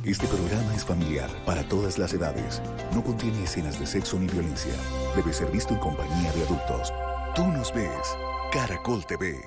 Este programa es familiar para todas las edades. No contiene escenas de sexo ni violencia. Debe ser visto en compañía de adultos. Tú nos ves. Caracol TV.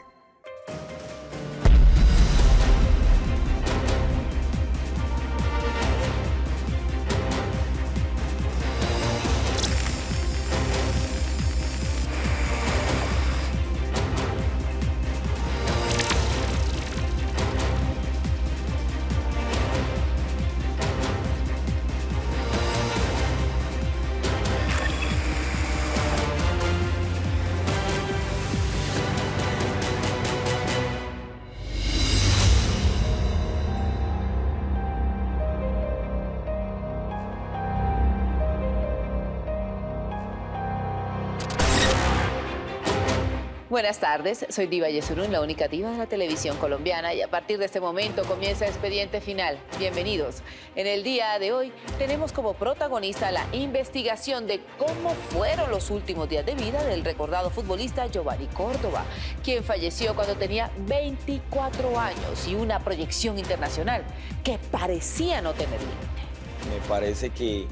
Buenas tardes, soy Diva Yesurún, la única diva de la televisión colombiana, y a partir de este momento comienza Expediente Final. Bienvenidos. En el día de hoy tenemos como protagonista la investigación de cómo fueron los últimos días de vida del recordado futbolista Giovanni Córdoba, quien falleció cuando tenía 24 años y una proyección internacional que parecía no tener límite. Me parece que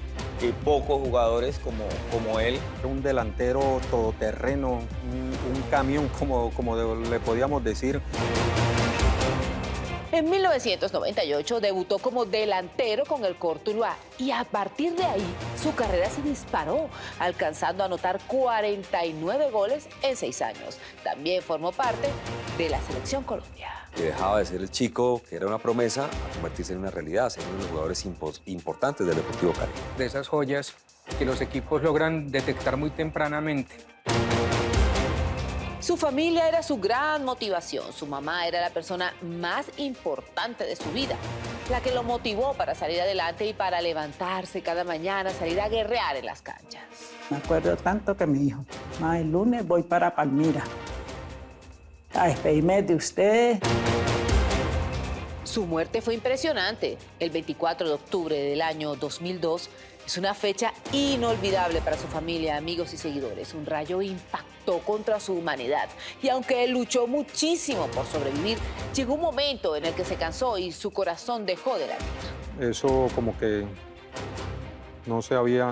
pocos jugadores como él. Un delantero todoterreno, un camión, como le podíamos decir. En 1998 debutó como delantero con el Cortuluá y a partir de ahí su carrera se disparó, alcanzando a anotar 49 goles en 6 años. También formó parte de la Selección Colombia. Que dejaba de ser el chico, que era una promesa, a convertirse en una realidad, a ser uno de los jugadores importantes del Deportivo Cali. De esas joyas que los equipos logran detectar muy tempranamente. Su familia era su gran motivación. Su mamá era la persona más importante de su vida, la que lo motivó para salir adelante y para levantarse cada mañana, salir a guerrear en las canchas. Me acuerdo tanto que me dijo, ma, el lunes voy para Palmira a despedirme de ustedes. Su muerte fue impresionante. El 24 de octubre del año 2002 es una fecha inolvidable para su familia, amigos y seguidores. Un rayo impactó contra su humanidad. Y aunque él luchó muchísimo por sobrevivir, llegó un momento en el que se cansó y su corazón dejó de latir. Eso como que no se había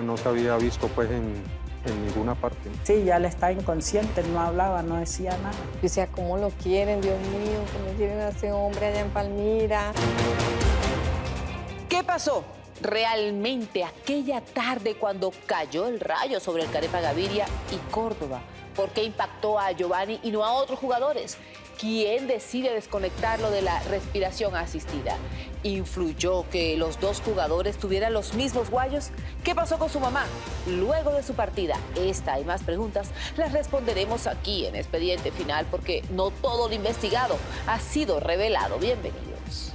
visto pues en ninguna parte. Sí, ya él estaba inconsciente, no hablaba, no decía nada. Yo decía, ¿cómo lo quieren, Dios mío? ¿Cómo quieren a ese hombre allá en Palmira? ¿Qué pasó realmente aquella tarde cuando cayó el rayo sobre el Carepa Gaviria y Córdoba? ¿Por qué impactó a Giovanni y no a otros jugadores? ¿Quién decide desconectarlo de la respiración asistida? ¿Influyó que los dos jugadores tuvieran los mismos guayos? ¿Qué pasó con su mamá luego de su partida? Esta y más preguntas las responderemos aquí en Expediente Final, porque no todo lo investigado ha sido revelado. Bienvenidos.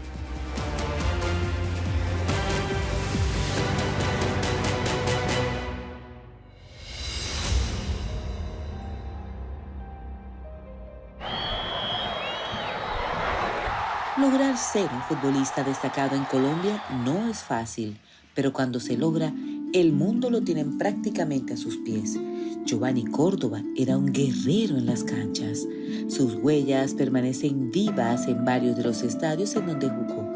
Lograr ser un futbolista destacado en Colombia no es fácil, pero cuando se logra, el mundo lo tiene prácticamente a sus pies. Giovanni Córdoba era un guerrero en las canchas. Sus huellas permanecen vivas en varios de los estadios en donde jugó.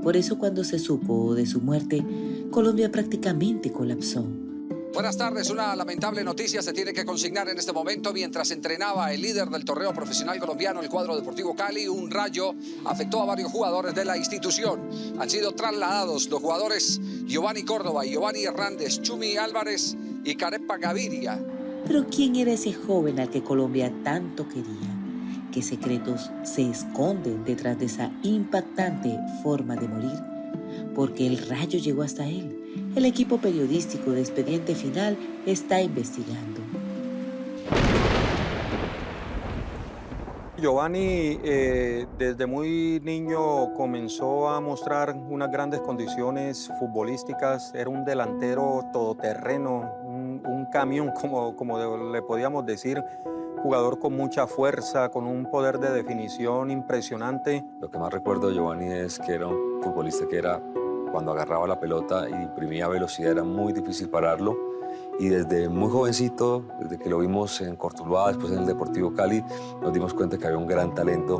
Por eso, cuando se supo de su muerte, Colombia prácticamente colapsó. Buenas tardes. Una lamentable noticia se tiene que consignar en este momento. Mientras entrenaba el líder del torneo profesional colombiano, el cuadro Deportivo Cali, un rayo afectó a varios jugadores de la institución. Han sido trasladados los jugadores Giovanni Córdoba, Giovanni Hernández, Chumi Álvarez y Carepa Gaviria. Pero ¿quién era ese joven al que Colombia tanto quería? ¿Qué secretos se esconden detrás de esa impactante forma de morir? Porque el rayo llegó hasta él. El equipo periodístico de Expediente Final está investigando. Giovanni desde muy niño comenzó a mostrar unas grandes condiciones futbolísticas. Era un delantero todoterreno, un camión, como le podíamos decir. Jugador con mucha fuerza, con un poder de definición impresionante. Lo que más recuerdo de Giovanni es que era un futbolista que cuando agarraba la pelota y imprimía velocidad, era muy difícil pararlo. Y desde muy jovencito, desde que lo vimos en Cortuluá, después en el Deportivo Cali, nos dimos cuenta que había un gran talento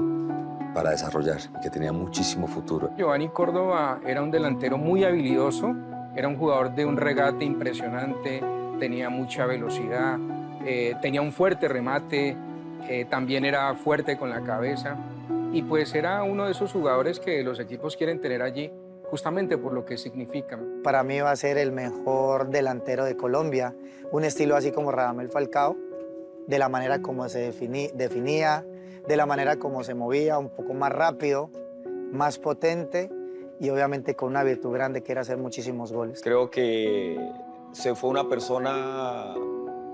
para desarrollar y que tenía muchísimo futuro. Giovanni Córdoba era un delantero muy habilidoso, era un jugador de un regate impresionante, tenía mucha velocidad, tenía un fuerte remate, también era fuerte con la cabeza y pues era uno de esos jugadores que los equipos quieren tener allí justamente por lo que significan. Para mí va a ser el mejor delantero de Colombia, un estilo así como Radamel Falcao, de la manera como se definía, de la manera como se movía, un poco más rápido, más potente y obviamente con una virtud grande que era hacer muchísimos goles. Creo que se fue una persona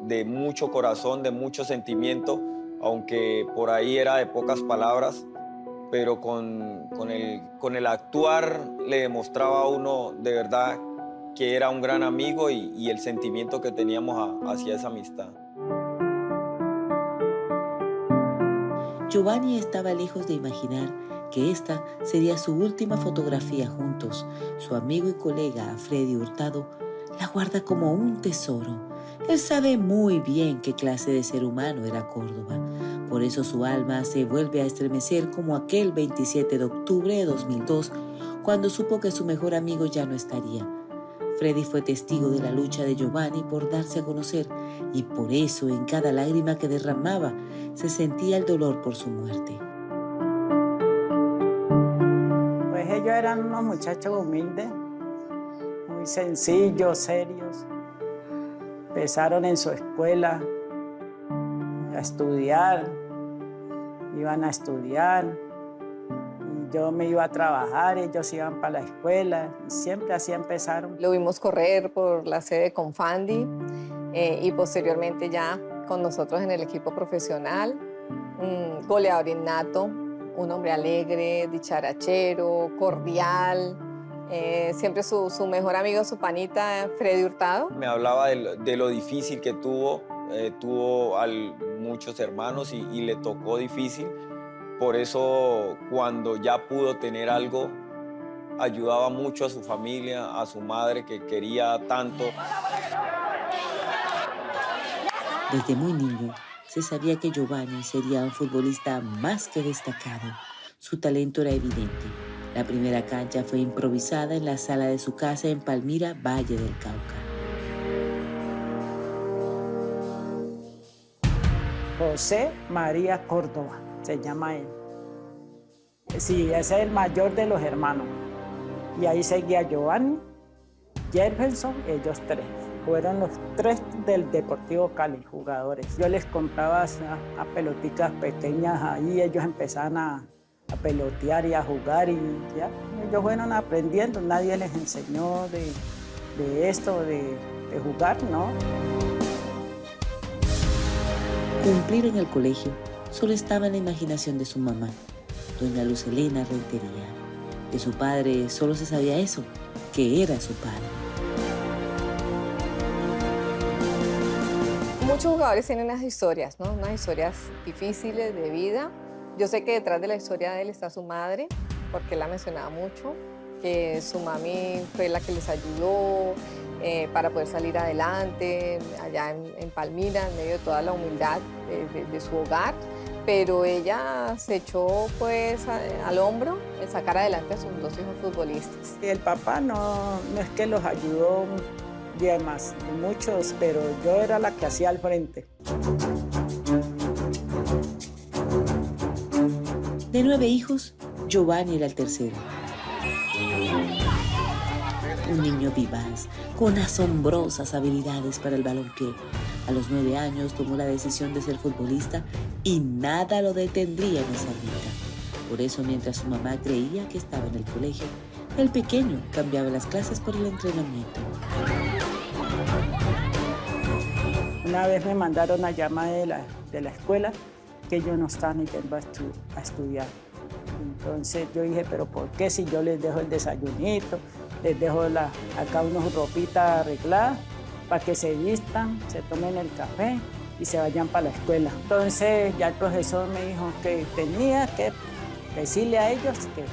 de mucho corazón, de mucho sentimiento, aunque por ahí era de pocas palabras, pero con el actuar le demostraba a uno de verdad que era un gran amigo y el sentimiento que teníamos hacia esa amistad. Giovanni estaba lejos de imaginar que esta sería su última fotografía juntos. Su amigo y colega Freddy Hurtado la guarda como un tesoro. Él sabe muy bien qué clase de ser humano era Córdoba. Por eso su alma se vuelve a estremecer como aquel 27 de octubre de 2002, cuando supo que su mejor amigo ya no estaría. Freddy fue testigo de la lucha de Giovanni por darse a conocer y por eso en cada lágrima que derramaba se sentía el dolor por su muerte. Pues ellos eran unos muchachos humildes, muy sencillos, serios. Empezaron en su escuela a estudiar, iban a estudiar. Yo me iba a trabajar, ellos iban para la escuela y siempre así empezaron. Lo vimos correr por la sede con Fandi y posteriormente ya con nosotros en el equipo profesional. Un goleador innato, un hombre alegre, dicharachero, cordial. Siempre su mejor amigo, su panita, Freddy Hurtado. Me hablaba de lo difícil que tuvo muchos hermanos y le tocó difícil. Por eso, cuando ya pudo tener algo, ayudaba mucho a su familia, a su madre, que quería tanto. Desde muy niño, se sabía que Giovanni sería un futbolista más que destacado. Su talento era evidente. La primera cancha fue improvisada en la sala de su casa en Palmira, Valle del Cauca. José María Córdoba se llama él. Sí, ese es el mayor de los hermanos. Y ahí seguía Giovanni, Jefferson, ellos tres. Fueron los tres del Deportivo Cali, jugadores. Yo les compraba a pelotitas pequeñas ahí, ellos empezaban a pelotear y a jugar y ya. Ellos fueron aprendiendo, nadie les enseñó de esto, de jugar, ¿no? Cumplir en el colegio solo estaba en la imaginación de su mamá, doña Luz Helena Rentería. De su padre solo se sabía eso, que era su padre. Muchos jugadores tienen unas historias, ¿no? Unas historias difíciles de vida. Yo sé que detrás de la historia de él está su madre, porque él la mencionaba mucho, que su mami fue la que les ayudó para poder salir adelante allá en Palmira, en medio de toda la humildad de su hogar. Pero ella se echó pues al hombro el sacar adelante a sus dos hijos futbolistas. El papá no es que los ayudó bien más, muchos, pero yo era la que hacía al frente. De 9 hijos, Giovanni era el tercero. Un niño vivaz, con asombrosas habilidades para el balompié. A los 9 años tomó la decisión de ser futbolista y nada lo detendría en esa vida. Por eso, mientras su mamá creía que estaba en el colegio, el pequeño cambiaba las clases por el entrenamiento. Una vez me mandaron a llamar de la escuela que yo no estaba ni yendo a estudiar. Entonces yo dije, pero ¿por qué si yo les dejo el desayunito, les dejo acá unas ropitas arregladas para que se vistan, se tomen el café y se vayan para la escuela? Entonces ya el profesor me dijo que tenía que decirle a ellos que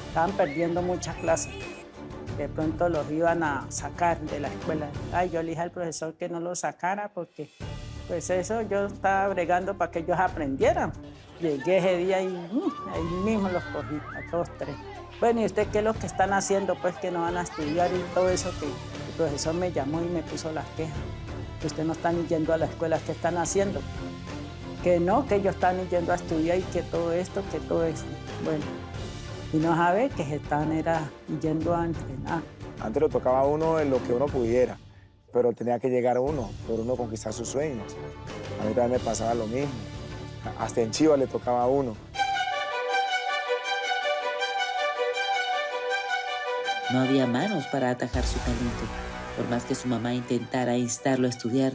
estaban perdiendo muchas clases. De pronto los iban a sacar de la escuela. Ay, yo le dije al profesor que no los sacara porque pues eso yo estaba bregando para que ellos aprendieran. Llegué ese día y ahí mismo los cogí, a todos tres. Bueno, ¿y usted qué es lo que están haciendo? Pues que no van a estudiar y todo eso, que el profesor me llamó y me puso las quejas. Que usted no están yendo a la escuela, ¿qué están haciendo? Que no, que ellos están yendo a estudiar y que todo esto. Bueno, y no sabe que se están yendo a entrenar. Antes lo tocaba a uno en lo que uno pudiera, pero tenía que llegar uno, por uno conquistar sus sueños. A mí también me pasaba lo mismo. Hasta en Chivas le tocaba a uno. No había manos para atajar su talento. Por más que su mamá intentara instarlo a estudiar,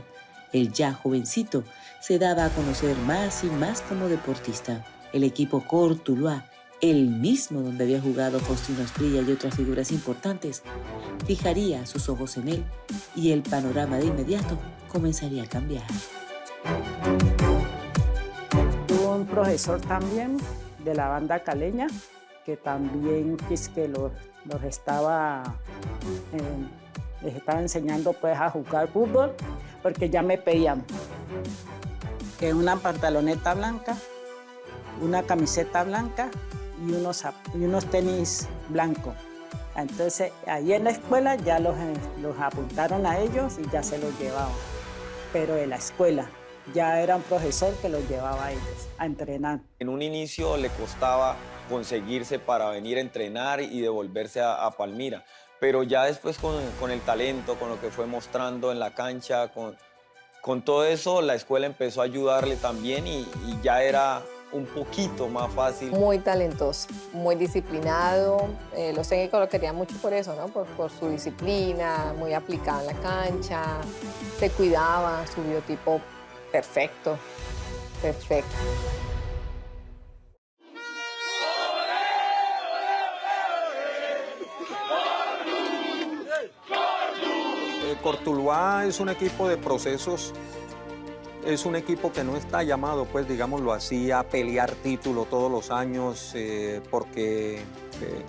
el ya jovencito se daba a conocer más y más como deportista. El equipo Cortuluá, el mismo donde había jugado Faustino Asprilla y otras figuras importantes, fijaría sus ojos en él y el panorama de inmediato comenzaría a cambiar. Tuvo un profesor también de la banda caleña que también les estaba enseñando pues a jugar fútbol, porque ya me pedían que una pantaloneta blanca, una camiseta blanca y unos tenis blancos. Entonces ahí en la escuela ya los apuntaron a ellos y ya se los llevaban, pero de la escuela ya era un profesor que los llevaba a ellos a entrenar. En un inicio le costaba conseguirse para venir a entrenar y devolverse a Palmira, pero ya después con el talento, con lo que fue mostrando en la cancha, con todo eso, la escuela empezó a ayudarle también y ya era un poquito más fácil. Muy talentoso, muy disciplinado. Los técnicos lo querían mucho por eso, ¿no? Por su disciplina, muy aplicado en la cancha, se cuidaba, su biotipo perfecto, perfecto. Cortuluá es un equipo de procesos, es un equipo que no está llamado, pues digámoslo así, a pelear título todos los años, porque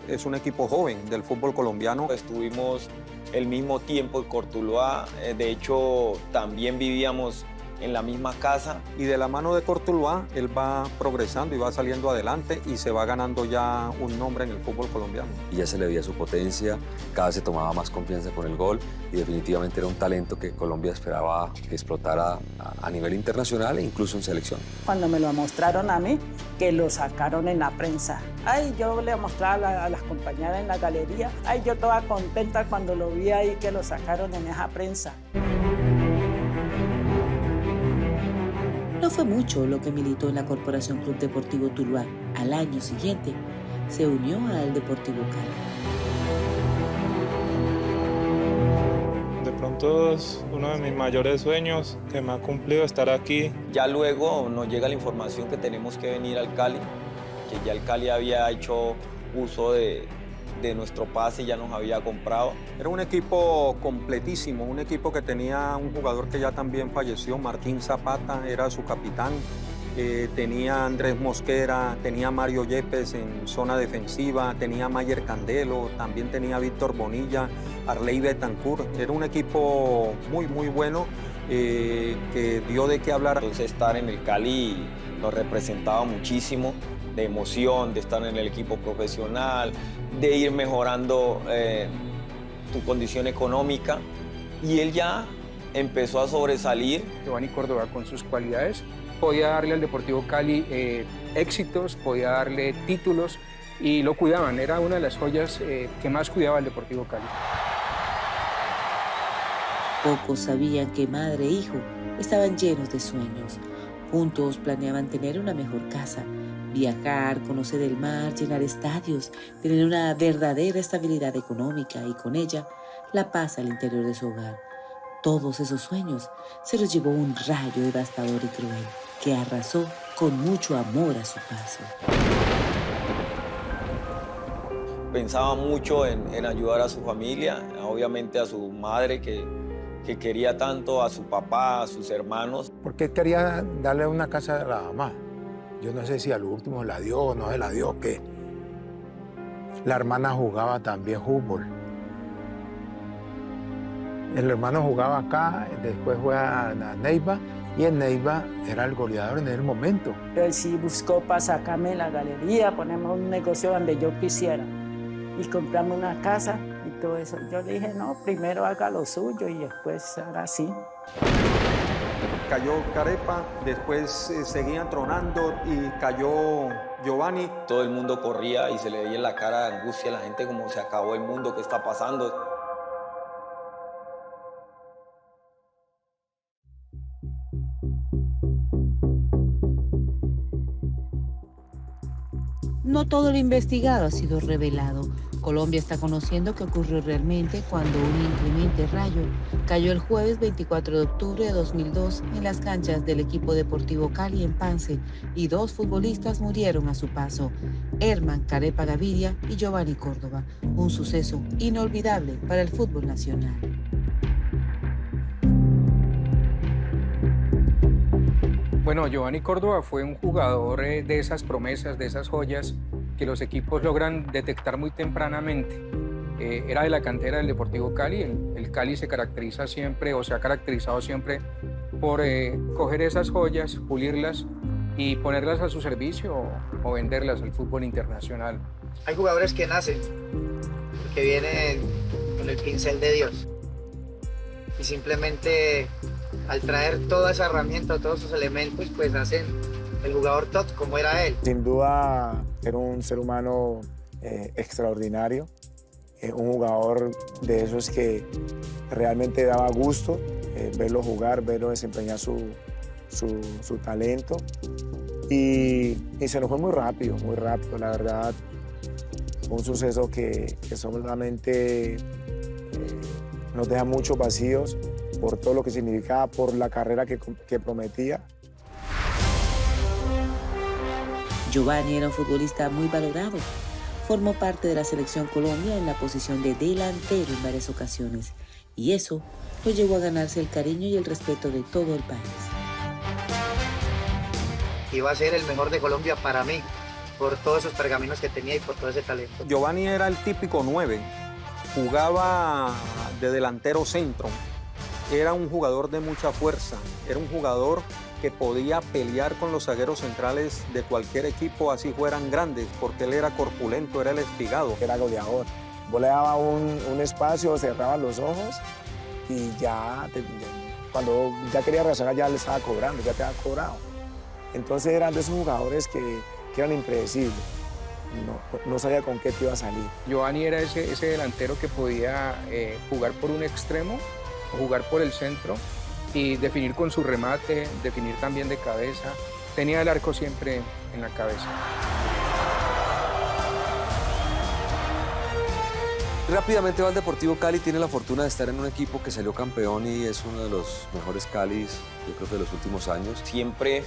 es un equipo joven del fútbol colombiano. Estuvimos el mismo tiempo en Cortuluá, de hecho también vivíamos en la misma casa. Y de la mano de Cortuluá, él va progresando y va saliendo adelante y se va ganando ya un nombre en el fútbol colombiano. Y ya se le veía su potencia, cada vez se tomaba más confianza con el gol y definitivamente era un talento que Colombia esperaba que explotara a nivel internacional e incluso en selección. Cuando me lo mostraron a mí, que lo sacaron en la prensa. Ay, yo le mostraba a las compañeras en la galería. Ay, yo toda contenta cuando lo vi ahí que lo sacaron en esa prensa. No fue mucho lo que militó en la Corporación Club Deportivo Tuluá. Al año siguiente, se unió al Deportivo Cali. De pronto es uno de mis mayores sueños que me ha cumplido estar aquí. Ya luego nos llega la información que tenemos que venir al Cali, que ya el Cali había hecho uso de nuestro pase y ya nos había comprado. Era un equipo completísimo, un equipo que tenía un jugador que ya también falleció, Martín Zapata, era su capitán. Tenía Andrés Mosquera, tenía Mario Yepes en zona defensiva, tenía Mayer Candelo, también tenía Víctor Bonilla, Arley Betancourt. Era un equipo muy, muy bueno que dio de qué hablar. Entonces estar en el Cali nos representaba muchísimo, de emoción, de estar en el equipo profesional, de ir mejorando tu condición económica. Y él ya empezó a sobresalir. Giovanni Córdoba, con sus cualidades, podía darle al Deportivo Cali éxitos, podía darle títulos y lo cuidaban. Era una de las joyas que más cuidaba el Deportivo Cali. Pocos sabían que madre e hijo estaban llenos de sueños. Juntos planeaban tener una mejor casa, viajar, conocer el mar, llenar estadios, tener una verdadera estabilidad económica y con ella la paz al interior de su hogar. Todos esos sueños se los llevó un rayo devastador y cruel que arrasó con mucho amor a su paso. Pensaba mucho en ayudar a su familia, obviamente a su madre que quería tanto, a su papá, a sus hermanos. Porque él quería darle una casa a la mamá. Yo no sé si al último la dio o no se la dio, que la hermana jugaba también fútbol. El hermano jugaba acá, después fue a Neiva, y en Neiva era el goleador en el momento. Él sí buscó para sacarme la galería, ponerme un negocio donde yo quisiera. Y compramos una casa y todo eso. Yo le dije, no, primero haga lo suyo y después haga así. Cayó Carepa, después seguían tronando y cayó Giovanni. Todo el mundo corría y se le veía en la cara de angustia a la gente como se acabó el mundo, ¿qué está pasando? No todo lo investigado ha sido revelado. Colombia está conociendo qué ocurrió realmente cuando un inclemente rayo cayó el jueves 24 de octubre de 2002 en las canchas del equipo deportivo Cali en Pance y 2 futbolistas murieron a su paso, Herman Carepa Gaviria y Giovanni Córdoba, un suceso inolvidable para el fútbol nacional. Bueno, Giovanni Córdoba fue un jugador de esas promesas, de esas joyas que los equipos logran detectar muy tempranamente. Era de la cantera del Deportivo Cali. El Cali se caracteriza siempre, o se ha caracterizado siempre, por coger esas joyas, pulirlas y ponerlas a su servicio o venderlas al fútbol internacional. Hay jugadores que nacen, que vienen con el pincel de Dios y simplemente al traer toda esa herramienta, todos esos elementos, pues hacen el jugador top como era él. Sin duda era un ser humano extraordinario, un jugador de esos que realmente daba gusto verlo jugar, verlo desempeñar su talento y se nos fue muy rápido, la verdad. Un suceso que solamente nos deja muchos vacíos por todo lo que significaba, por la carrera que prometía. Giovanni era un futbolista muy valorado. Formó parte de la selección Colombia en la posición de delantero en varias ocasiones y eso lo llevó a ganarse el cariño y el respeto de todo el país. Iba a ser el mejor de Colombia para mí, por todos esos pergaminos que tenía y por todo ese talento. Giovanni era el típico 9, jugaba de delantero centro, era un jugador de mucha fuerza, era un jugador que podía pelear con los zagueros centrales de cualquier equipo, así fueran grandes, porque él era corpulento, era el espigado. Era goleador. Vos le daba un espacio, cerraba los ojos y cuando ya quería reaccionar ya le estaba cobrando, ya te había cobrado. Entonces eran de esos jugadores que eran impredecibles. No sabía con qué te iba a salir. Giovanni era ese delantero que podía jugar por un extremo, jugar por el centro y definir con su remate, definir también de cabeza. Tenía el arco siempre en la cabeza. Rápidamente va al Deportivo Cali, tiene la fortuna de estar en un equipo que salió campeón y es uno de los mejores Calis, yo creo que de los últimos años. Siempre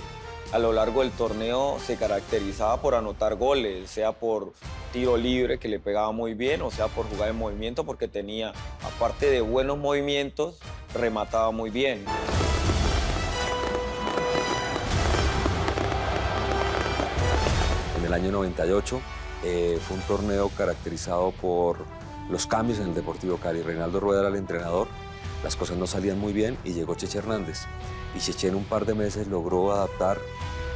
a lo largo del torneo se caracterizaba por anotar goles, sea por tiro libre, que le pegaba muy bien, o sea por jugar en movimiento, porque tenía, aparte de buenos movimientos, remataba muy bien. En el año 98 fue un torneo caracterizado por los cambios en el Deportivo Cali. Reinaldo Rueda era el entrenador, las cosas no salían muy bien y llegó Cheche Hernández. Y Cheche en un par de meses logró adaptar,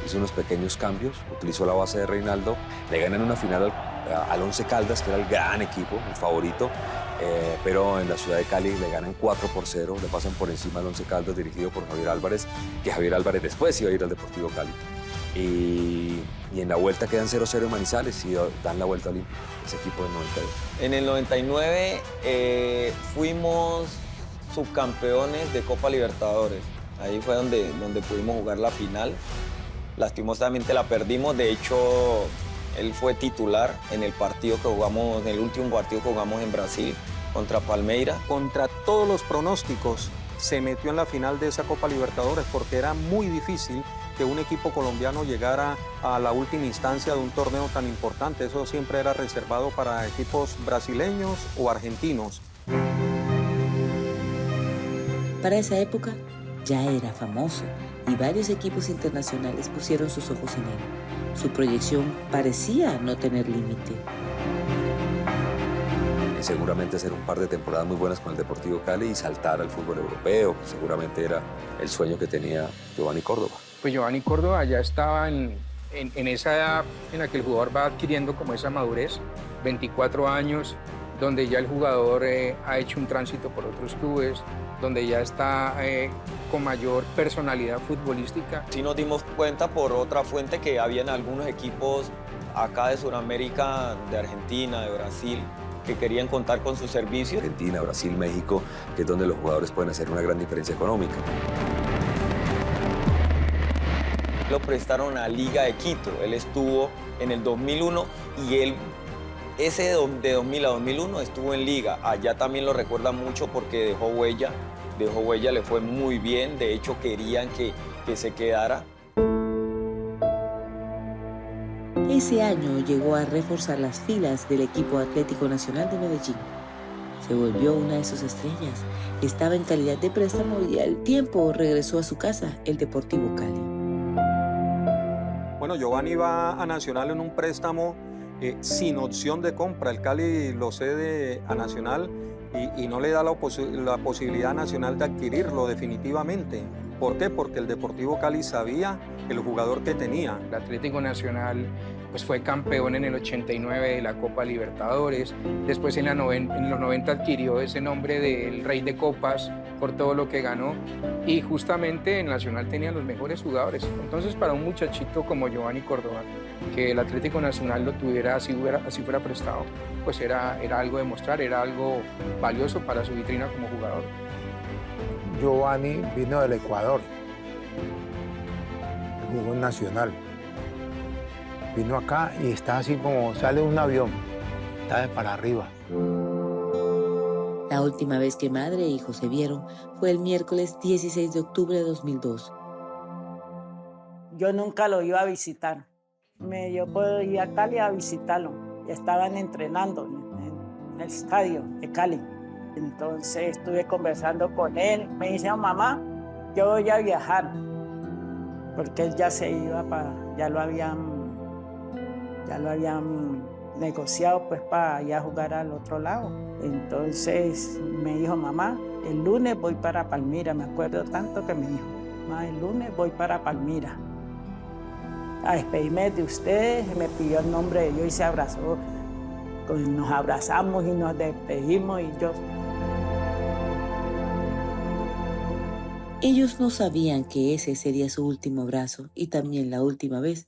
hizo unos pequeños cambios, utilizó la base de Reinaldo, le ganan una final al Once Caldas, que era el gran equipo, el favorito, pero en la ciudad de Cali le ganan 4-0, le pasan por encima al Once Caldas dirigido por Javier Álvarez, que Javier Álvarez después iba a ir al Deportivo Cali. Y en la vuelta quedan 0-0 en Manizales y dan la vuelta olímpica, ese equipo del 98. En el 99 fuimos subcampeones de Copa Libertadores. Ahí fue donde pudimos jugar la final. Lastimosamente la perdimos. De hecho, él fue titular en el partido que jugamos, en el último partido que jugamos en Brasil contra Palmeiras. Contra todos los pronósticos se metió en la final de esa Copa Libertadores porque era muy difícil que un equipo colombiano llegara a la última instancia de un torneo tan importante. Eso siempre era reservado para equipos brasileños o argentinos. Para esa época ya era famoso y varios equipos internacionales pusieron sus ojos en él. Su proyección parecía no tener límite. seguramente hacer un par de temporadas muy buenas con el Deportivo Cali y saltar al fútbol europeo, que seguramente era el sueño que tenía Giovanni Córdoba. Pues Giovanni Córdoba ya estaba en esa edad en la que el jugador va adquiriendo como esa madurez, 24 años, donde ya el jugador ha hecho un tránsito por otros clubes, donde ya está con mayor personalidad futbolística. Sí nos dimos cuenta por otra fuente que habían algunos equipos acá de Sudamérica, de Argentina, de Brasil, que querían contar con sus servicios. Argentina, Brasil, México, que es donde los jugadores pueden hacer una gran diferencia económica. Lo prestaron a Liga de Quito. Él estuvo en el 2001 y él, de 2000 a 2001 estuvo en Liga. Allá también lo recuerdan mucho porque dejó huella, le fue muy bien. De hecho, querían que se quedara. Ese año llegó a reforzar las filas del equipo Atlético Nacional de Medellín. Se volvió una de sus estrellas. Estaba en calidad de préstamo y al tiempo regresó a su casa, el Deportivo Cali. Bueno, Giovanni va a Nacional en un préstamo sin opción de compra. El Cali lo cede a Nacional y no le da la posibilidad a Nacional de adquirirlo definitivamente. ¿Por qué? Porque el Deportivo Cali sabía el jugador que tenía. El Atlético Nacional pues, fue campeón en el 89 de la Copa Libertadores. Después en los 90 adquirió ese nombre del Rey de Copas por todo lo que ganó. Y justamente en Nacional tenía los mejores jugadores. Entonces para un muchachito como Giovanni Córdoba, que el Atlético Nacional lo tuviera así fuera prestado, pues era algo de mostrar, era algo valioso para su vitrina como jugador. Giovanni vino del Ecuador, jugó en Nacional. Vino acá y está así como sale un avión, está de para arriba. La última vez que madre e hijo se vieron fue el miércoles 16 de octubre de 2002. Yo nunca lo iba a visitar. Yo puedo ir a Cali a visitarlo. Estaban entrenando en el estadio de Cali. Entonces estuve conversando con él. Me dice, mamá, yo voy a viajar. Porque él ya se iba ya lo habían negociado pues para ir a jugar al otro lado. Entonces me dijo, mamá, el lunes voy para Palmira. Me acuerdo tanto que me dijo, mamá, el lunes voy para Palmira a despedirme de ustedes. Me pidió el nombre de Dios y se abrazó. Nos abrazamos y nos despedimos y yo... Ellos no sabían que ese sería su último abrazo y también la última vez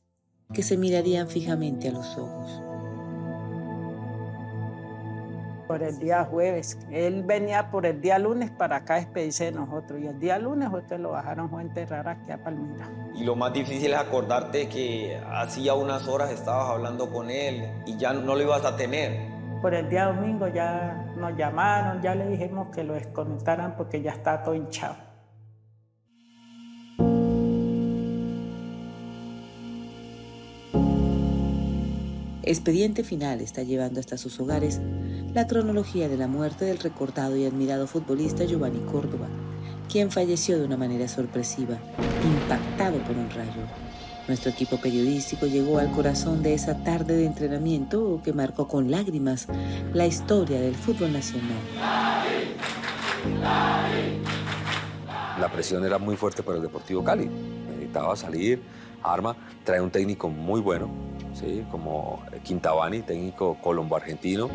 que se mirarían fijamente a los ojos. Por el día jueves. Él venía por el día lunes para acá a despedirse de nosotros y el día lunes ustedes lo bajaron a enterrar aquí a Palmira. Y lo más difícil es acordarte que hacía unas horas estabas hablando con él y ya no lo ibas a tener. Por el día domingo ya nos llamaron, ya le dijimos que lo desconectaran porque ya está todo hinchado. Expediente Final está llevando hasta sus hogares la cronología de la muerte del recordado y admirado futbolista Giovanni Córdoba, quien falleció de una manera sorpresiva, impactado por un rayo. Nuestro equipo periodístico llegó al corazón de esa tarde de entrenamiento que marcó con lágrimas la historia del fútbol nacional. La presión era muy fuerte para el Deportivo Cali. Necesitaba salir, arma, trae un técnico muy bueno, ¿sí? Como Quintabani, técnico colombo-argentino,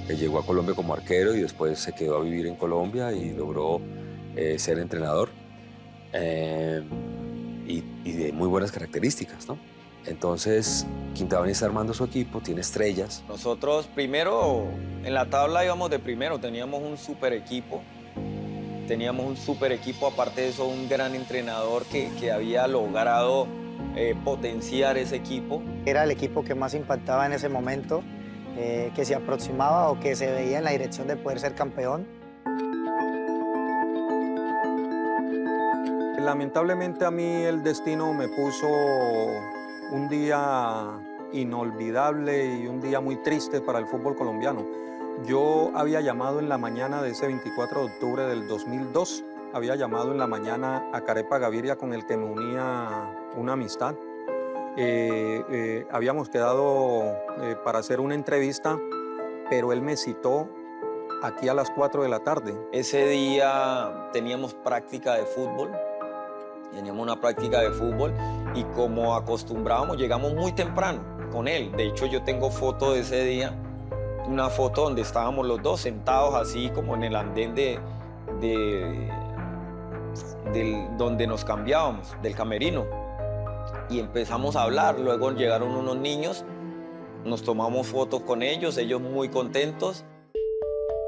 que llegó a Colombia como arquero y después se quedó a vivir en Colombia y logró ser entrenador. Y de muy buenas características, ¿no? Entonces, Quintabani está armando su equipo, tiene estrellas. Nosotros primero, en la tabla íbamos de primero, teníamos un super equipo. Aparte de eso, un gran entrenador que había logrado potenciar ese equipo. Era el equipo que más impactaba en ese momento, que se aproximaba o que se veía en la dirección de poder ser campeón. Lamentablemente a mí el destino me puso un día inolvidable y un día muy triste para el fútbol colombiano. Yo había llamado en la mañana de ese 24 de octubre del 2002, había llamado en la mañana a Carepa Gaviria con el que me unía una amistad. Habíamos quedado para hacer una entrevista, pero él me citó aquí a las 4 de la tarde. Ese día teníamos práctica de fútbol. Teníamos una práctica de fútbol y como acostumbrábamos, llegamos muy temprano con él. De hecho, yo tengo foto de ese día, una foto donde estábamos los dos sentados así como en el andén donde nos cambiábamos, del camerino. Y empezamos a hablar, luego llegaron unos niños, nos tomamos fotos con ellos muy contentos.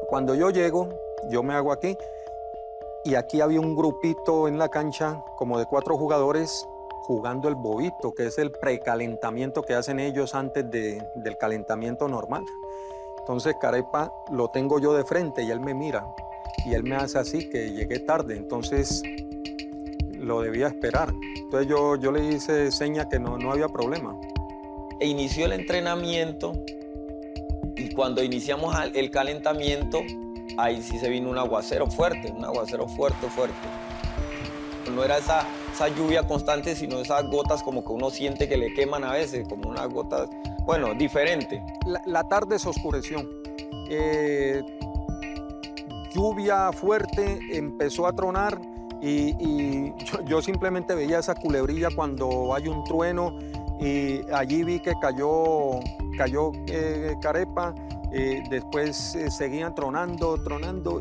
Cuando yo llego, yo me hago aquí, y aquí había un grupito en la cancha como de 4 jugadores jugando el bobito, que es el precalentamiento que hacen ellos antes del calentamiento normal. Entonces Carepa lo tengo yo de frente y él me mira y él me hace así, que llegué tarde, entonces lo debía esperar. Entonces yo le hice seña que no había problema. E inició el entrenamiento y cuando iniciamos el calentamiento, ahí sí se vino un aguacero fuerte, fuerte. No era esa lluvia constante, sino esas gotas como que uno siente que le queman a veces, como unas gotas, bueno, diferente. La tarde se oscureció. Lluvia fuerte, empezó a tronar y yo simplemente veía esa culebrilla cuando hay un trueno y allí vi que cayó Carepa. Después seguían tronando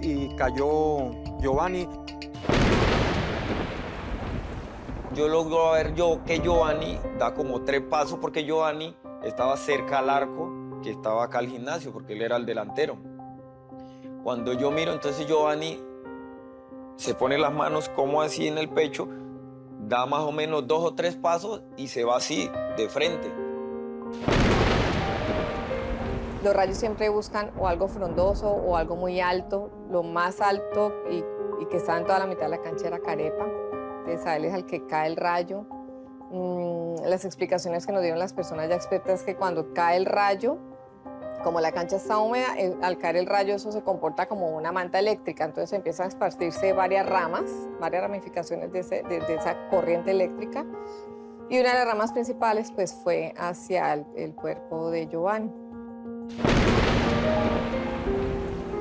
y cayó Giovanni. Yo logro ver que Giovanni da como 3 pasos porque Giovanni estaba cerca al arco que estaba acá al gimnasio porque él era el delantero. Cuando yo miro, entonces Giovanni se pone las manos como así en el pecho, da más o menos 2 o 3 pasos y se va así, de frente. Los Rayos siempre buscan o algo frondoso o algo muy alto. Lo más alto y que estaba en toda la mitad de la cancha era Carepa. Entonces a él es al que cae el rayo. Las explicaciones que nos dieron las personas ya expertas es que cuando cae el rayo, como la cancha está húmeda, al caer el rayo eso se comporta como una manta eléctrica. Entonces empiezan a esparcirse varias ramas, varias ramificaciones de esa corriente eléctrica. Y una de las ramas principales pues, fue hacia el cuerpo de Giovanni.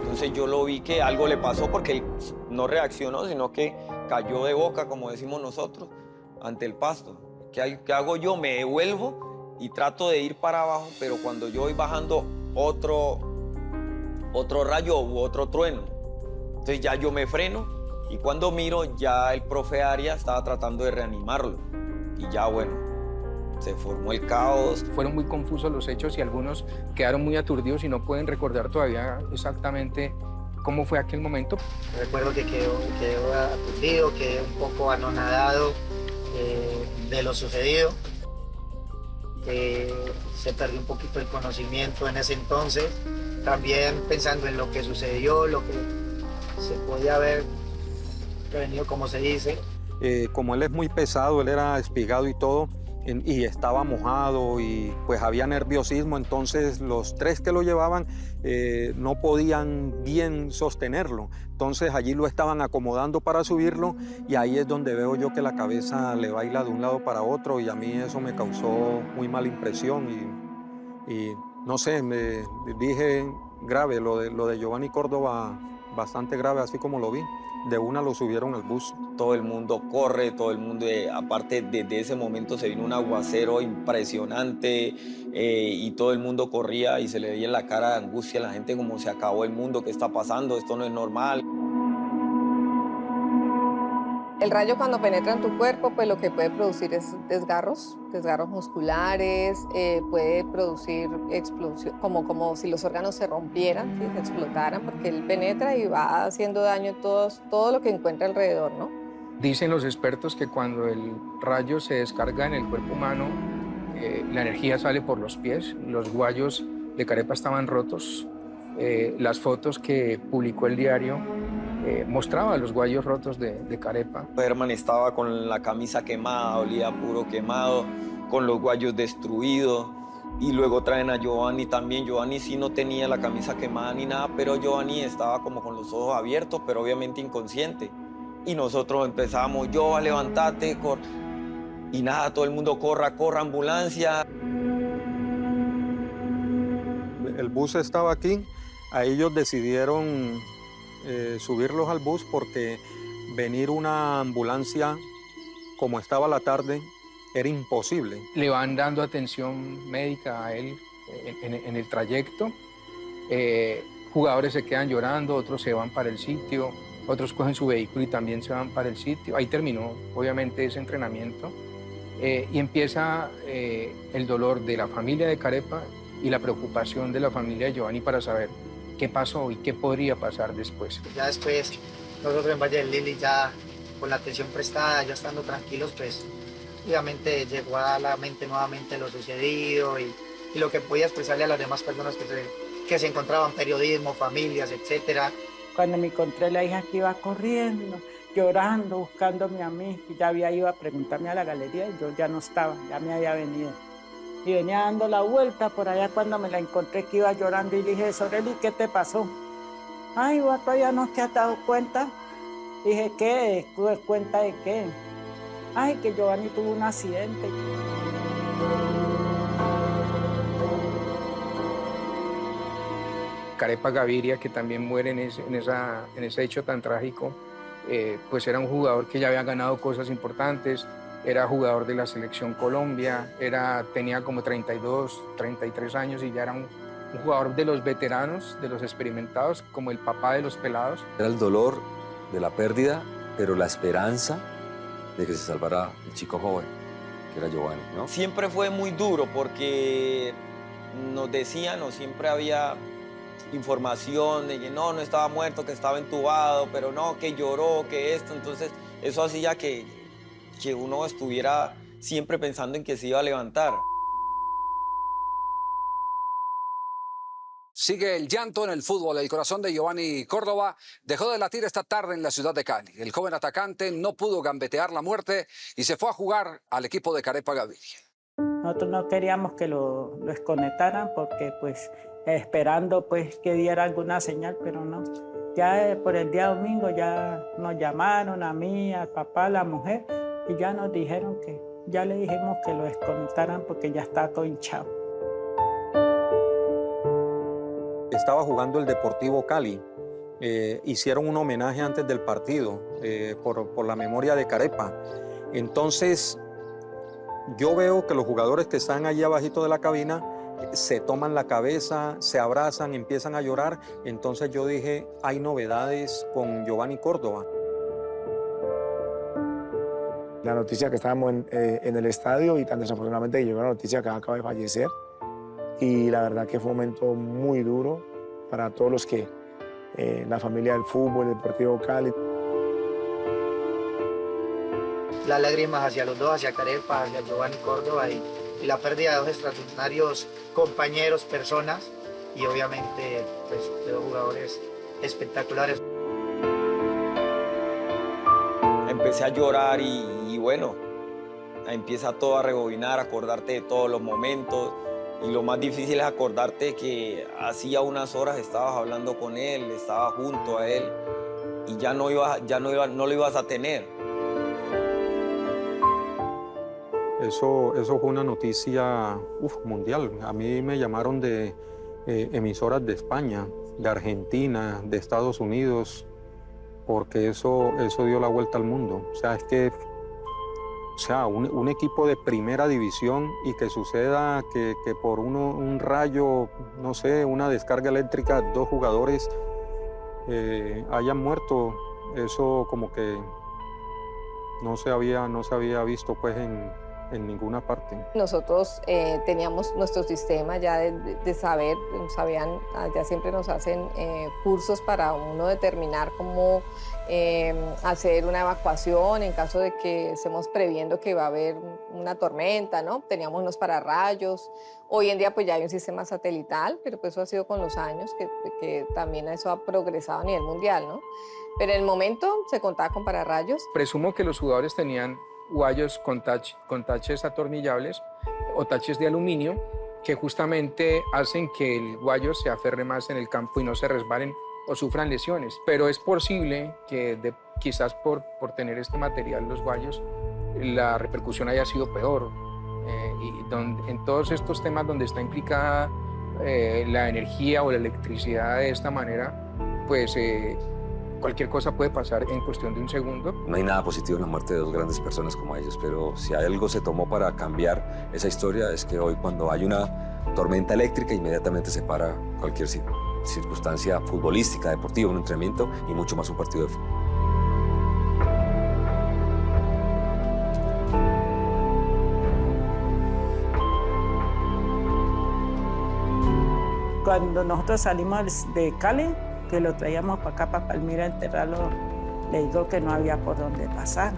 Entonces yo lo vi que algo le pasó porque él no reaccionó, sino que cayó de boca, como decimos nosotros, ante el pasto. ¿Qué hago yo? Me devuelvo y trato de ir para abajo, pero cuando yo voy bajando otro rayo u otro trueno. Entonces ya yo me freno y cuando miro ya el profe Arias estaba tratando de reanimarlo. Y ya bueno, se formó el caos. Fueron muy confusos los hechos y algunos quedaron muy aturdidos y no pueden recordar todavía exactamente cómo fue aquel momento. Recuerdo que quedó aturdido, quedé un poco anonadado de lo sucedido. Se perdió un poquito el conocimiento en ese entonces. También pensando en lo que sucedió, lo que se podía haber prevenido, como se dice. Como él es muy pesado, él era espigado y todo, y estaba mojado y pues había nerviosismo, entonces los 3 que lo llevaban no podían bien sostenerlo. Entonces allí lo estaban acomodando para subirlo y ahí es donde veo yo que la cabeza le baila de un lado para otro y a mí eso me causó muy mala impresión y no sé, me dije grave, lo de Giovanni Córdoba bastante grave así como lo vi. De una lo subieron al bus. Todo el mundo corre, todo el mundo, aparte desde ese momento se vino un aguacero impresionante y todo el mundo corría y se le veía en la cara de angustia a la gente como se acabó el mundo, ¿qué está pasando? Esto no es normal. El rayo cuando penetra en tu cuerpo, pues lo que puede producir es desgarros musculares, puede producir explosión, como si los órganos se rompieran, ¿sí? Se explotaran, porque él penetra y va haciendo daño a todo lo que encuentra alrededor, ¿no? Dicen los expertos que cuando el rayo se descarga en el cuerpo humano, la energía sale por los pies, los guayos de Carepa estaban rotos, las fotos que publicó el diario mostraba los guayos rotos de Carepa. Herman estaba con la camisa quemada, olía puro quemado, con los guayos destruidos. Y luego traen a Giovanni también. Giovanni sí no tenía la camisa quemada ni nada, pero Giovanni estaba como con los ojos abiertos, pero obviamente inconsciente. Y nosotros empezamos, Giova, levántate, y nada, todo el mundo corra, ambulancia. El bus estaba aquí. A ellos decidieron subirlos al bus porque venir una ambulancia como estaba la tarde era imposible. Le van dando atención médica a él en el trayecto. Jugadores se quedan llorando, otros se van para el sitio, otros cogen su vehículo y también se van para el sitio. Ahí terminó, obviamente, ese entrenamiento. Y empieza el dolor de la familia de Carepa y la preocupación de la familia de Giovanni para saber qué pasó y qué podría pasar después. Ya después, nosotros en Valle del Lili, ya con la atención prestada, ya estando tranquilos, pues obviamente llegó a la mente nuevamente lo sucedido y lo que podía expresarle a las demás personas que se encontraban, periodismo, familias, etcétera. Cuando me encontré la hija que iba corriendo, llorando, buscándome a mí, y ya había ido a preguntarme a la galería y yo ya no estaba, ya me había venido. Y venía dando la vuelta por allá cuando me la encontré que iba llorando y dije, Soreli, ¿qué te pasó? Ay, vos todavía no te has dado cuenta. Dije, ¿qué? ¿Cuenta de qué? Ay, que Giovanni tuvo un accidente. Carepa Gaviria, que también muere en ese hecho tan trágico, pues era un jugador que ya había ganado cosas importantes, era jugador de la Selección Colombia, tenía como 32, 33 años y ya era un jugador de los veteranos, de los experimentados, como el papá de los pelados. Era el dolor de la pérdida, pero la esperanza de que se salvara el chico joven, que era Giovanni, ¿no? Siempre fue muy duro porque nos decían, o siempre había información de que no estaba muerto, que estaba entubado, pero no, que lloró, que esto. Entonces eso hacía que uno estuviera siempre pensando en que se iba a levantar. Sigue el llanto en el fútbol. El corazón de Giovanni Córdoba dejó de latir esta tarde en la ciudad de Cali. El joven atacante no pudo gambetear la muerte y se fue a jugar al equipo de Carepa Gaviria. Nosotros no queríamos que lo desconectaran porque pues esperando pues que diera alguna señal, pero no. Ya por el día domingo ya nos llamaron a mí, al papá, a la mujer y ya nos dijeron que ya le dijimos que lo desconectaran porque ya está todo hinchado. Estaba jugando el Deportivo Cali. Hicieron un homenaje antes del partido por la memoria de Carepa. Entonces, yo veo que los jugadores que están allí abajito de la cabina se toman la cabeza, se abrazan, empiezan a llorar. Entonces yo dije, hay novedades con Giovanni Córdoba. La noticia que estábamos en el estadio y tan desafortunadamente que llegó la noticia que acaba de fallecer. Y la verdad que fue un momento muy duro para todos los que, la familia del fútbol, el Deportivo Cali. Las lágrimas hacia los dos, hacia Carepa, hacia Giovanni Córdoba y la pérdida de dos extraordinarios compañeros, personas y obviamente pues, de dos jugadores espectaculares. Empecé a llorar y bueno, empieza todo a rebobinar, a acordarte de todos los momentos. Y lo más difícil es acordarte que hacía unas horas estabas hablando con él, estaba junto a él y ya no lo ibas a tener. Eso fue una noticia mundial. A mí me llamaron de emisoras de España, de Argentina, de Estados Unidos, porque eso dio la vuelta al mundo. O sea, es que un equipo de primera división y que suceda que por un rayo, no sé, una descarga eléctrica, dos jugadores hayan muerto, eso como que no se había visto pues en ninguna parte. Nosotros teníamos nuestro sistema ya de saber, ya siempre nos hacen cursos para uno determinar cómo hacer una evacuación en caso de que estemos previendo que va a haber una tormenta, ¿no? Teníamos unos pararrayos. Hoy en día pues ya hay un sistema satelital, pero pues eso ha sido con los años, que también eso ha progresado a nivel mundial, ¿no? Pero en el momento se contaba con pararrayos. Presumo que los jugadores tenían guayos con taches atornillables o taches de aluminio que justamente hacen que el guayo se aferre más en el campo y no se resbalen o sufran lesiones. Pero es posible que quizás por tener este material, los guayos, la repercusión haya sido peor. En todos estos temas donde está implicada la energía o la electricidad de esta manera, pues cualquier cosa puede pasar en cuestión de un segundo. No hay nada positivo en la muerte de dos grandes personas como ellos, pero si algo se tomó para cambiar esa historia es que hoy, cuando hay una tormenta eléctrica, inmediatamente se para cualquier circunstancia futbolística, deportiva, un entrenamiento y mucho más un partido de fútbol. Cuando nosotros salimos de Cali, que lo traíamos para acá, para Palmira, a enterrarlo, le digo que no había por dónde pasar.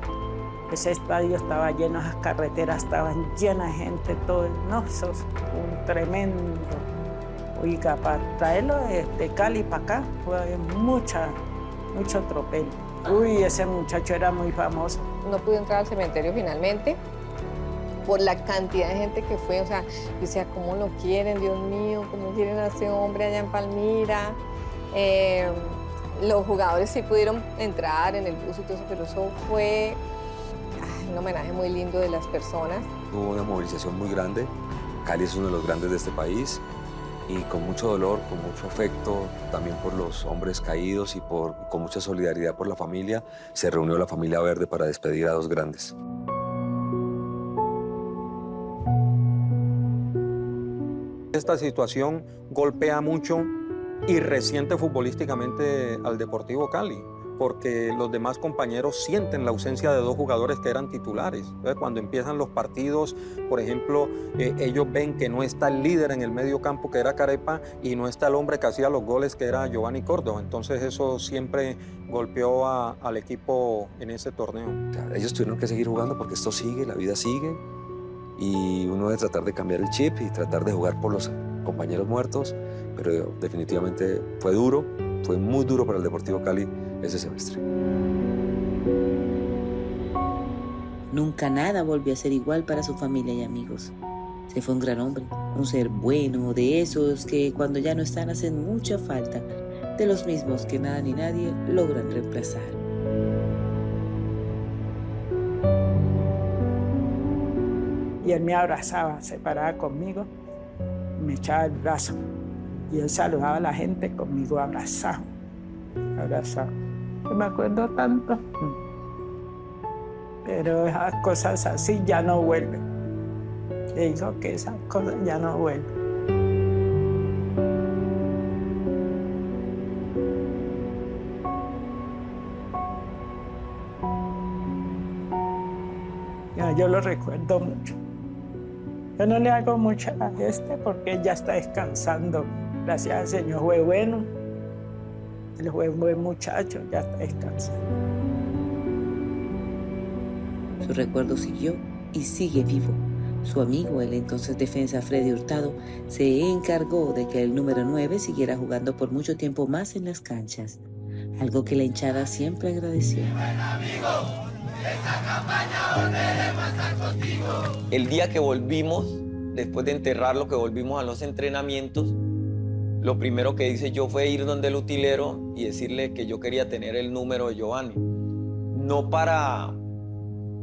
Ese estadio estaba lleno, las carreteras estaban llenas de gente, todo. No, eso es un tremendo. Oiga, para traerlo de Cali para acá fue mucho tropel. Uy, ese muchacho era muy famoso. No pude entrar al cementerio finalmente por la cantidad de gente que fue. O sea, yo decía, ¿cómo lo quieren, Dios mío? ¿Cómo quieren a ese hombre allá en Palmira? Los jugadores sí pudieron entrar en el bus y todo eso, pero eso fue un homenaje muy lindo de las personas. Hubo una movilización muy grande. Cali es uno de los grandes de este país y con mucho dolor, con mucho afecto, también por los hombres caídos y con mucha solidaridad por la familia, se reunió la familia verde para despedir a dos grandes. Esta situación golpea mucho y resiente futbolísticamente al Deportivo Cali, porque los demás compañeros sienten la ausencia de dos jugadores que eran titulares. Entonces, cuando empiezan los partidos, por ejemplo, ellos ven que no está el líder en el medio campo, que era Carepa, y no está el hombre que hacía los goles, que era Giovanni Córdoba. Entonces eso siempre golpeó al equipo en ese torneo. Ellos tuvieron que seguir jugando porque esto sigue, la vida sigue, y uno debe tratar de cambiar el chip y tratar de jugar por los compañeros muertos, pero definitivamente fue duro, fue muy duro para el Deportivo Cali ese semestre. Nunca nada volvió a ser igual para su familia y amigos. Se fue un gran hombre, un ser bueno, de esos que cuando ya no están hacen mucha falta, de los mismos que nada ni nadie logran reemplazar. Y él me abrazaba, se paraba conmigo, me echaba el brazo. Y él saludaba a la gente conmigo abrazado. Yo me acuerdo tanto. Pero esas cosas así ya no vuelven. Le digo que esas cosas ya no vuelven. Yo lo recuerdo mucho. Yo no le hago mucha a porque él ya está descansando. Gracias al Señor, fue bueno. Él fue un buen muchacho, ya está descansando. Su recuerdo siguió y sigue vivo. Su amigo, el entonces defensa Freddy Hurtado, se encargó de que el número 9 siguiera jugando por mucho tiempo más en las canchas, algo que la hinchada siempre agradeció. El día que volvimos, después de enterrarlo, que volvimos a los entrenamientos, lo primero que hice yo fue ir donde el utilero y decirle que yo quería tener el número de Giovanni. No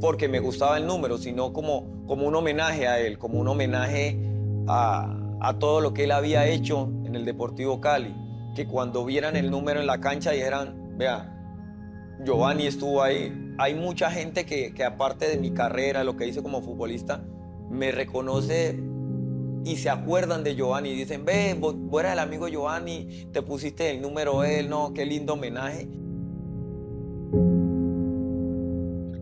porque me gustaba el número, sino como un homenaje a él, como un homenaje a todo lo que él había hecho en el Deportivo Cali. Que cuando vieran el número en la cancha dijeran, vea, Giovanni estuvo ahí. Hay mucha gente que aparte de mi carrera, lo que hice como futbolista, me reconoce y se acuerdan de Giovanni y dicen, ve, vos eras el amigo Giovanni, te pusiste el número de él, no, qué lindo homenaje.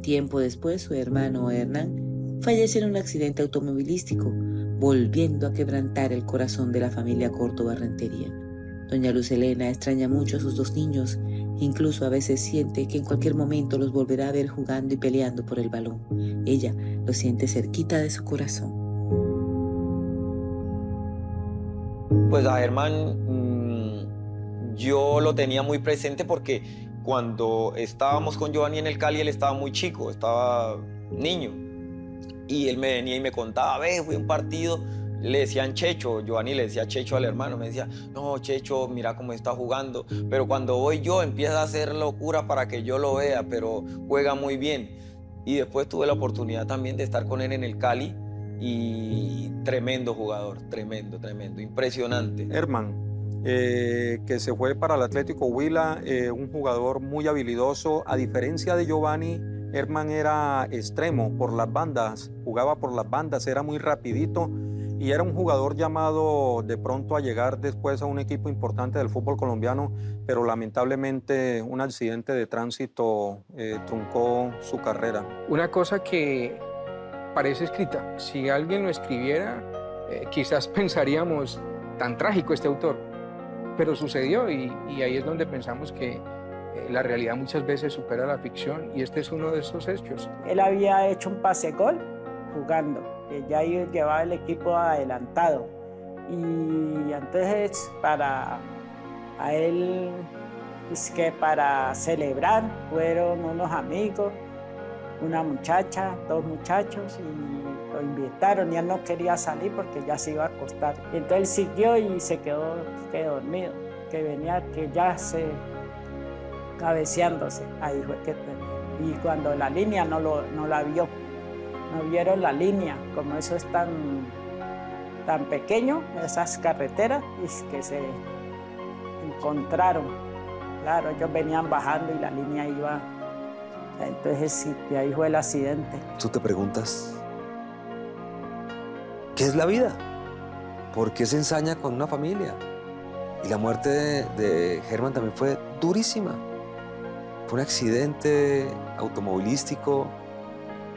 Tiempo después, su hermano Hernán falleció en un accidente automovilístico, volviendo a quebrantar el corazón de la familia Córdoba Rentería. Doña Luz Helena extraña mucho a sus dos niños, incluso a veces siente que en cualquier momento los volverá a ver jugando y peleando por el balón. Ella lo siente cerquita de su corazón. Pues a Germán yo lo tenía muy presente porque cuando estábamos con Giovanni en el Cali, él estaba muy chico, estaba niño. Y él me venía y me contaba, ve, fui a un partido, le decían Checho, Giovanni le decía Checho al hermano, me decía, no, Checho, mira cómo está jugando. Pero cuando voy yo, empieza a hacer locura para que yo lo vea, pero juega muy bien. Y después tuve la oportunidad también de estar con él en el Cali y tremendo jugador, tremendo, impresionante. Herman, que se fue para el Atlético Huila, un jugador muy habilidoso. A diferencia de Giovanni, Herman era extremo por las bandas, jugaba por las bandas, era muy rapidito y era un jugador llamado de pronto a llegar después a un equipo importante del fútbol colombiano, pero lamentablemente un accidente de tránsito truncó su carrera. Una cosa que parece escrita, si alguien lo escribiera, quizás pensaríamos tan trágico este autor, pero sucedió y ahí es donde pensamos que la realidad muchas veces supera la ficción y este es uno de esos hechos. Él había hecho un pase-gol jugando, que ya llevaba el equipo adelantado y entonces para él, es que para celebrar fueron unos amigos, una muchacha, 2 muchachos y lo invitaron y él no quería salir porque ya se iba a acostar. Y entonces él siguió y se quedó dormido, que venía, que ya se cabeceándose. Ahí fue que y cuando la línea no la vio, no vieron la línea, como eso es tan pequeño, esas carreteras, y que se encontraron. Claro, ellos venían bajando y la línea iba. Entonces sí, de ahí fue el accidente. Tú te preguntas, ¿qué es la vida? ¿Por qué se ensaña con una familia? Y la muerte de Herman también fue durísima. Fue un accidente automovilístico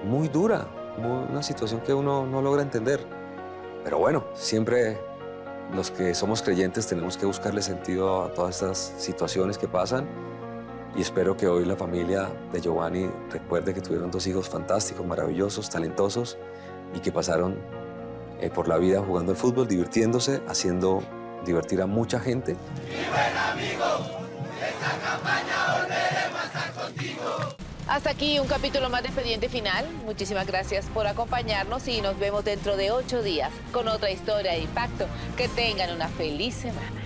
muy dura, una situación que uno no logra entender. Pero bueno, siempre los que somos creyentes tenemos que buscarle sentido a todas estas situaciones que pasan. Y espero que hoy la familia de Giovanni recuerde que tuvieron 2 hijos fantásticos, maravillosos, talentosos y que pasaron por la vida jugando al fútbol, divirtiéndose, haciendo divertir a mucha gente. Mi buen amigo, esta campaña volveremos a estar contigo. Hasta aquí un capítulo más de Expediente Final. Muchísimas gracias por acompañarnos y nos vemos dentro de 8 días con otra historia de impacto. Que tengan una feliz semana.